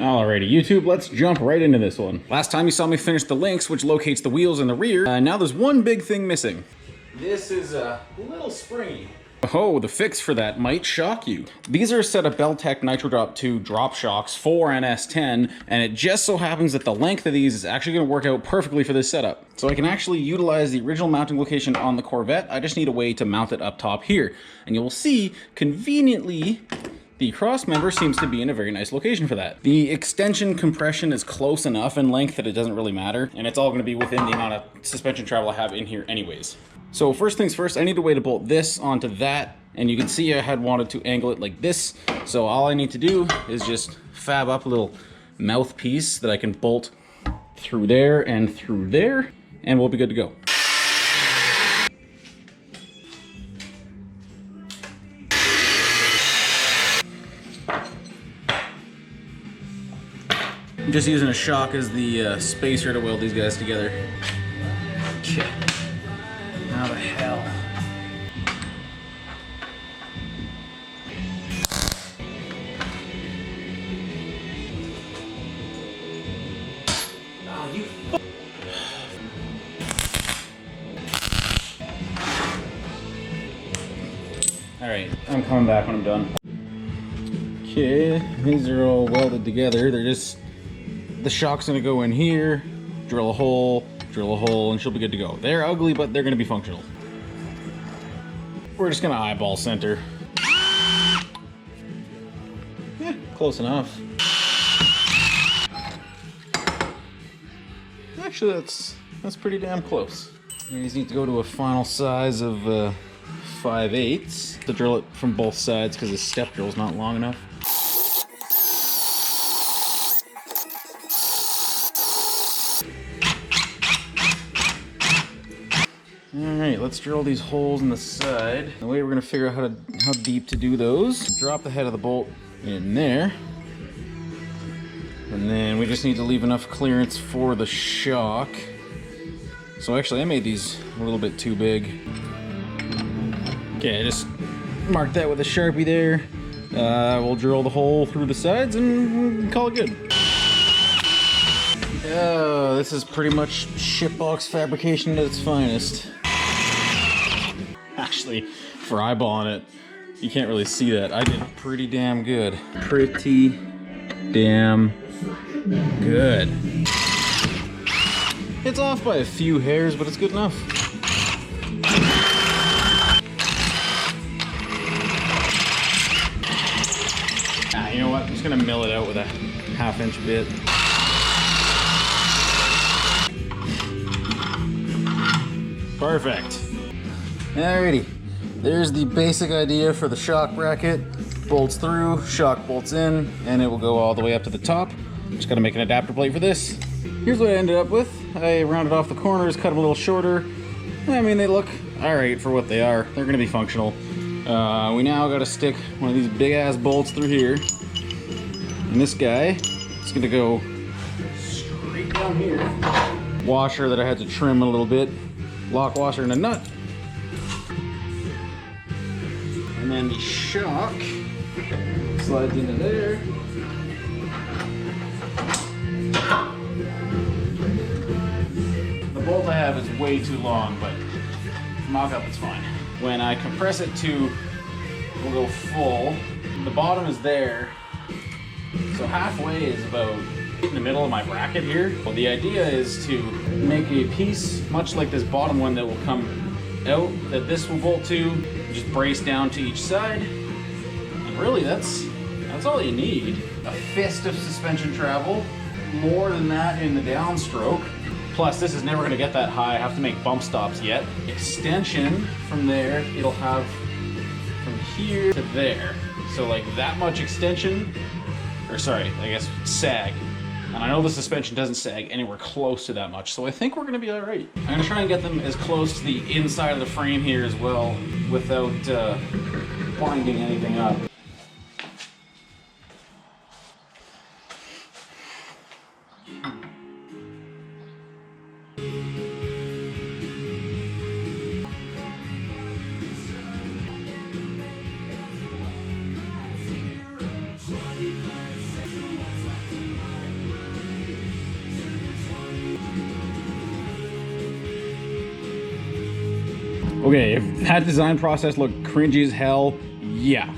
Alrighty, YouTube, let's jump right into this one. Last time you saw me finish the links, which locates the wheels in the rear. Now there's one big thing missing. This is a little springy. Oh, the fix for that might shock you. These are a set of Beltec Nitro Drop 2 drop shocks for an S10, and it just so happens that the length of these is actually going to work out perfectly for this setup. So I can actually utilize the original mounting location on the Corvette. I just need a way to mount it up top here. And you will see, conveniently, the cross member seems to be in a very nice location for that. The extension compression is close enough in length that it doesn't really matter, and it's all going to be within the amount of suspension travel I have in here anyways. So first things first, I need a way to bolt this onto that, and you can see I had wanted to angle it like this. So all I need to do is just fab up a little mouthpiece that I can bolt through there, and we'll be good to go. I'm just using a shock as the spacer to weld these guys together. Okay. How the hell? Oh, you Alright, I'm coming back when I'm done. Okay, these are all welded together. They're just... The shock's gonna go in here, drill a hole, and she'll be good to go. They're ugly, but they're gonna be functional. We're just gonna eyeball center. Yeah, close enough. Actually, that's pretty damn close. These need to go to a final size of 5/8 to drill it from both sides because the step drill's not long enough. Alright, let's drill these holes in the side. The way we're gonna figure out how deep to do those. Drop the head of the bolt in there. And then we just need to leave enough clearance for the shock. So actually I made these a little bit too big. Okay, I just marked that with a Sharpie there. We'll drill the hole through the sides and call it good. Oh, this is pretty much shitbox fabrication at its finest. Actually, for eyeballing it, you can't really see that. I did pretty damn good. Pretty damn good. It's off by a few hairs, but it's good enough. You know what? I'm just gonna mill it out with a 1/2-inch bit. Perfect. Alrighty, there's the basic idea for the shock bracket. Bolts through, shock bolts in, and it will go all the way up to the top. Just gotta make an adapter plate for this. Here's what I ended up with. I rounded off the corners, cut them a little shorter. I mean, they look alright for what they are. They're gonna be functional. We now gotta stick one of these big ass bolts through here. And this guy is gonna go straight down here. Washer that I had to trim a little bit. Lock washer and a nut. And then the shock slides into there. The bolt I have is way too long, but mock-up it's fine. When I compress it to, we'll go full, the bottom is there. So halfway is about in the middle of my bracket here. Well, the idea is to make a piece much like this bottom one that will come out, that this will bolt to, just brace down to each side. And really that's all you need. A fist of suspension travel, more than that in the downstroke. Plus this is never gonna get that high, I have to make bump stops yet. Extension from there, it'll have from here to there. So like that much extension, or sorry, I guess sag. And I know the suspension doesn't sag anywhere close to that much, so I think we're gonna be all right. I'm gonna try and get them as close to the inside of the frame here as well without binding anything up. Okay, if that design process looked cringy as hell, yeah.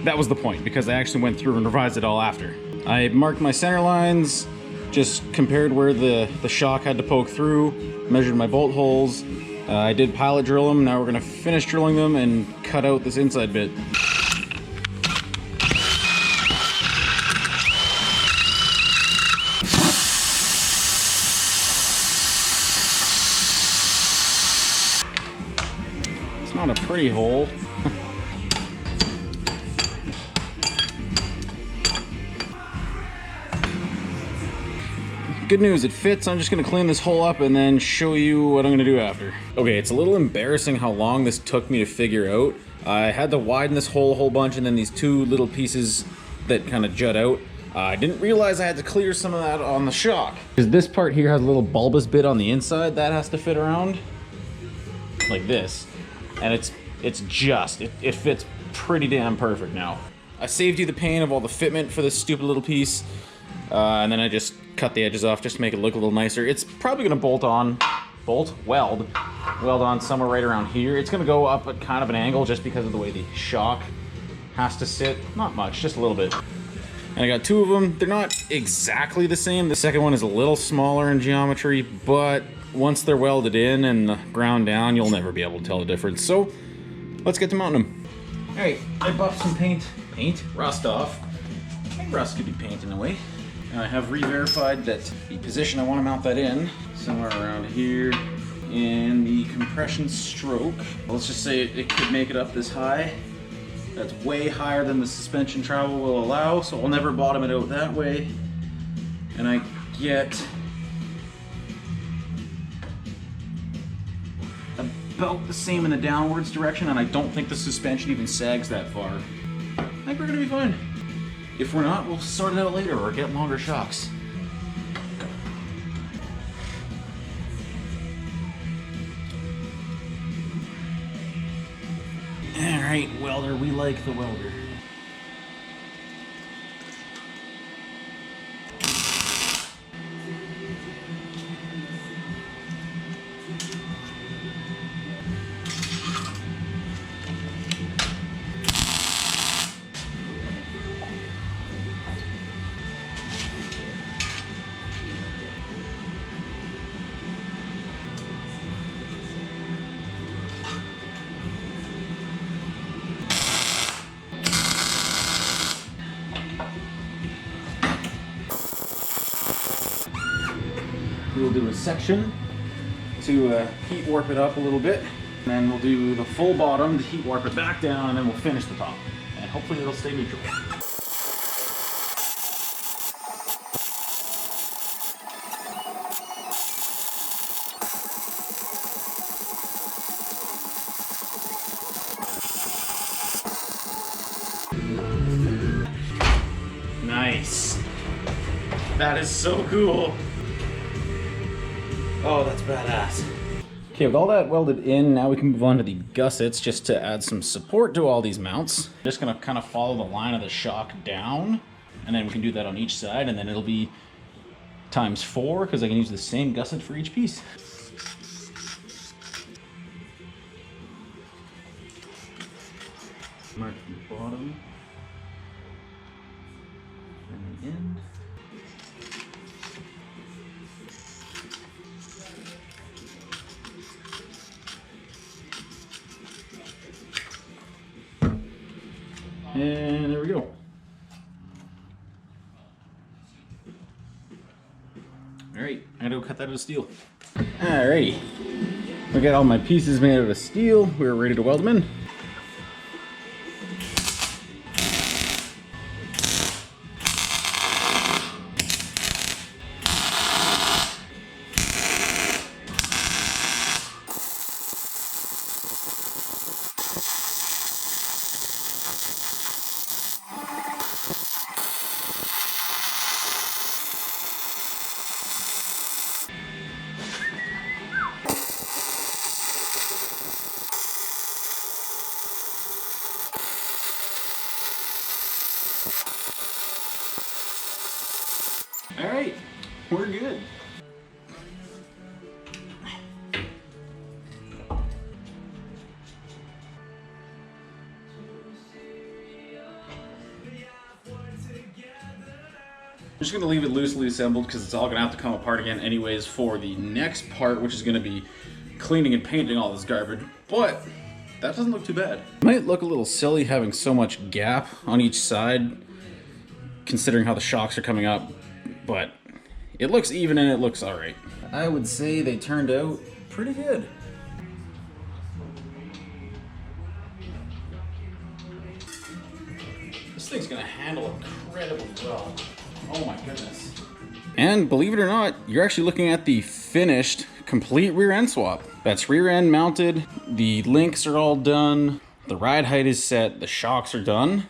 That was the point, because I actually went through and revised it all after. I marked my center lines, just compared where the shock had to poke through, measured my bolt holes. I did pilot drill them. Now we're gonna finish drilling them and cut out this inside bit. It's not a pretty hole. Good news, it fits. I'm just gonna clean this hole up and then show you what I'm gonna do after. Okay, it's a little embarrassing how long this took me to figure out. I had to widen this hole a whole bunch and then these two little pieces that kind of jut out. I didn't realize I had to clear some of that on the shock. Because this part here has a little bulbous bit on the inside that has to fit around. Like this. And it fits pretty damn perfect now. I saved you the pain of all the fitment for this stupid little piece. And then I just cut the edges off just to make it look a little nicer. It's probably gonna weld on somewhere right around here. It's gonna go up at kind of an angle just because of the way the shock has to sit. Not much, just a little bit. And I got two of them. They're not exactly the same. The second one is a little smaller in geometry, but once they're welded in and ground down, you'll never be able to tell the difference. So let's get to mounting them. All right, I buffed some rust off. I think rust could be paint in a way. I have re-verified that the position I want to mount that in, somewhere around here in the compression stroke. Let's just say it could make it up this high. That's way higher than the suspension travel will allow, so I'll never bottom it out that way. And I get about the same in the downwards direction, and I don't think the suspension even sags that far. I think we're gonna be fine. If we're not, we'll sort it out later or get longer shocks. All right, welder, we like the welder. We'll do a section to heat warp it up a little bit, and then we'll do the full bottom to heat warp it back down, and then we'll finish the top. And hopefully it'll stay neutral. Nice. That is so cool. Oh, that's badass. Okay, with all that welded in, now we can move on to the gussets just to add some support to all these mounts. Just gonna kind of follow the line of the shock down, and then we can do that on each side, and then it'll be ×4 because I can use the same gusset for each piece. Mark the bottom and the end. And there we go. All right, I gotta go cut that out of steel. Alrighty, I got all my pieces made out of steel. We're ready to weld them in. All right, we're good. I'm just gonna leave it loosely assembled because it's all gonna have to come apart again anyways for the next part, which is gonna be cleaning and painting all this garbage, but that doesn't look too bad. It might look a little silly having so much gap on each side, considering how the shocks are coming up, but it looks even and it looks all right. I would say they turned out pretty good. This thing's gonna handle incredibly well. Oh my goodness. And believe it or not, you're actually looking at the finished, complete rear end swap. That's rear end mounted, the links are all done, the ride height is set, the shocks are done.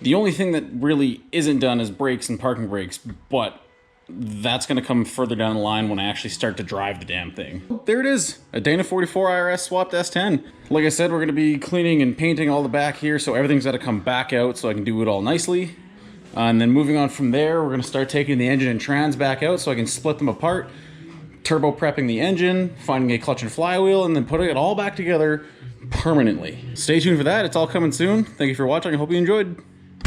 The only thing that really isn't done is brakes and parking brakes, but that's gonna come further down the line when I actually start to drive the damn thing. There it is, a Dana 44 IRS swapped S10. Like I said, we're gonna be cleaning and painting all the back here, so everything's gotta come back out so I can do it all nicely. And then moving on from there, we're gonna start taking the engine and trans back out so I can split them apart, turbo prepping the engine, finding a clutch and flywheel, and then putting it all back together permanently. Stay tuned for that, it's all coming soon. Thank you for watching, I hope you enjoyed.